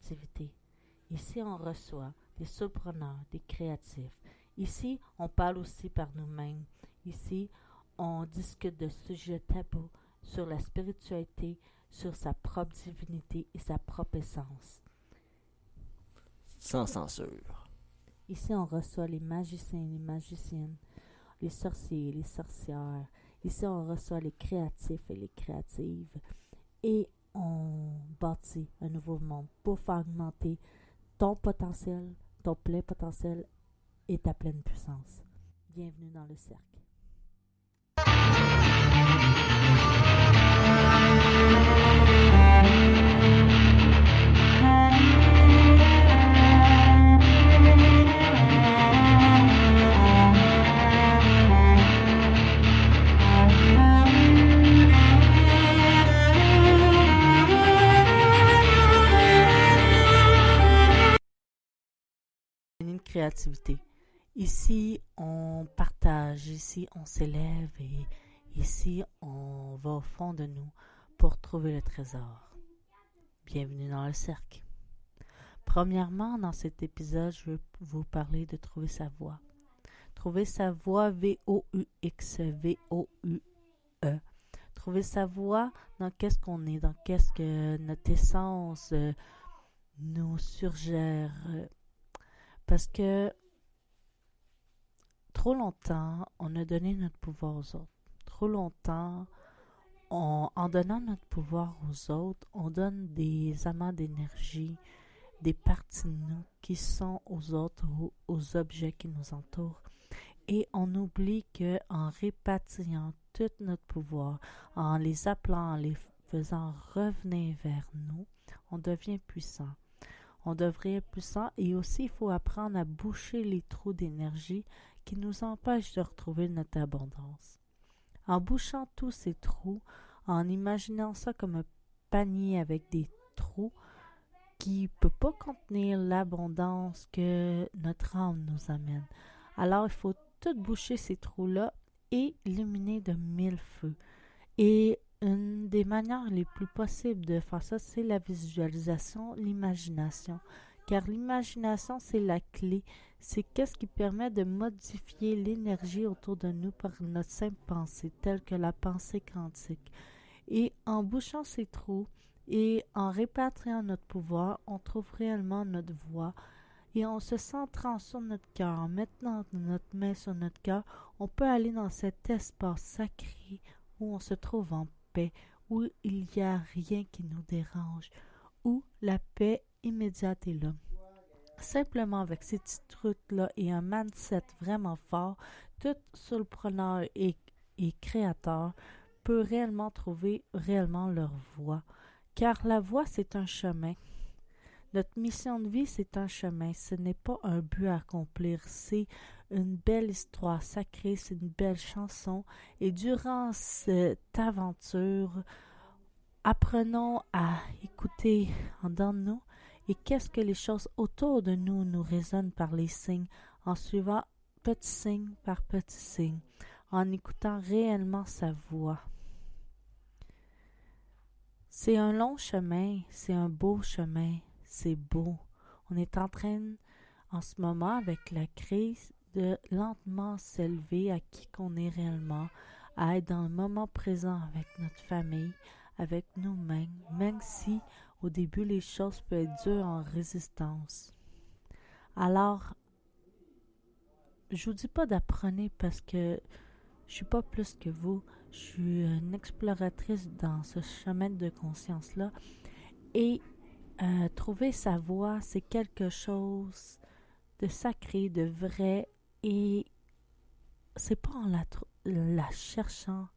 créativité. Ici, on reçoit des surpreneurs, des créatifs. Ici, on parle aussi par nous-mêmes. Ici, on discute de sujets tabous sur la spiritualité, sur sa propre divinité et sa propre essence. Sans censure. Ici, on reçoit les magiciens et les magiciennes, les sorciers et les sorcières. Ici, on reçoit les créatifs et les créatives. Et on bâtit un nouveau monde pour faire augmenter ton potentiel, ton plein potentiel et ta pleine puissance. Bienvenue dans le cercle. Une créativité. Ici, on partage, ici, on s'élève et ici, on va au fond de nous pour trouver le trésor. Bienvenue dans le cercle. Premièrement, dans cet épisode, je veux vous parler de trouver sa voix. Trouver sa voix, V-O-U-X, V-O-U-E. Trouver sa voix dans qu'est-ce qu'on est, dans qu'est-ce que notre essence nous suggère. Parce que trop longtemps, on a donné notre pouvoir aux autres. Trop longtemps, en donnant notre pouvoir aux autres, on donne des amants d'énergie, des parties de nous qui sont aux autres, aux objets qui nous entourent. Et on oublie qu'en répatriant tout notre pouvoir, en les appelant, en les faisant revenir vers nous, on devient puissant. On devrait être puissant et aussi il faut apprendre à boucher les trous d'énergie qui nous empêchent de retrouver notre abondance. En bouchant tous ces trous, en imaginant ça comme un panier avec des trous qui ne peut pas contenir l'abondance que notre âme nous amène. Alors il faut tout boucher ces trous-là et illuminer de 1000 feux. Et une des manières les plus possibles de faire ça, c'est la visualisation, l'imagination. Car l'imagination, c'est la clé. C'est qu'est-ce qui permet de modifier l'énergie autour de nous par notre simple pensée, telle que la pensée quantique. Et en bouchant ces trous et en répatriant notre pouvoir, on trouve réellement notre voie. Et en se centrant sur notre cœur, en mettant notre main sur notre cœur, on peut aller dans cet espace sacré où on se trouve en paix, où il n'y a rien qui nous dérange, où la paix immédiate est là. Simplement avec ces petits trucs-là et un mindset vraiment fort, tout solopreneur et créateur peut réellement trouver réellement leur voie. Car la voie, c'est un chemin. Notre mission de vie, c'est un chemin. Ce n'est pas un but à accomplir. C'est une belle histoire sacrée, c'est une belle chanson. Et durant cette aventure, apprenons à écouter en dedans de nous et qu'est-ce que les choses autour de nous nous résonnent par les signes, en suivant petit signe par petit signe, en écoutant réellement sa voix. C'est un long chemin, c'est un beau chemin, c'est beau. On est en train, en ce moment, avec la crise, de lentement s'élever à qui qu'on est réellement, à être dans le moment présent avec notre famille, avec nous-mêmes, même si au début les choses peuvent être dures en résistance. Alors, je vous dis pas d'apprenez parce que je suis pas plus que vous. Je suis une exploratrice dans ce chemin de conscience-là. Et trouver sa voie, c'est quelque chose de sacré, de vrai. Et c'est pas en la cherchant,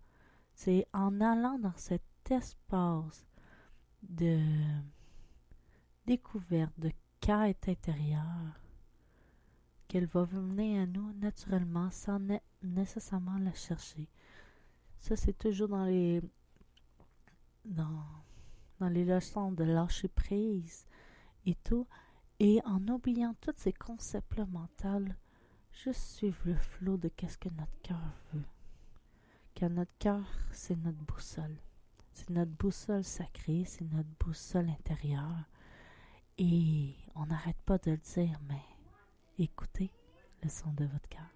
c'est en allant dans cet espace de découverte, de quête intérieure, qu'elle va venir à nous naturellement sans nécessairement la chercher. Ça, c'est toujours dans les leçons de lâcher prise et tout. Et en oubliant tous ces concepts-là mentaux, juste suivre le flot de qu'est-ce que notre cœur veut. Car notre cœur, c'est notre boussole. C'est notre boussole sacrée, c'est notre boussole intérieure. Et on n'arrête pas de le dire, mais écoutez le son de votre cœur.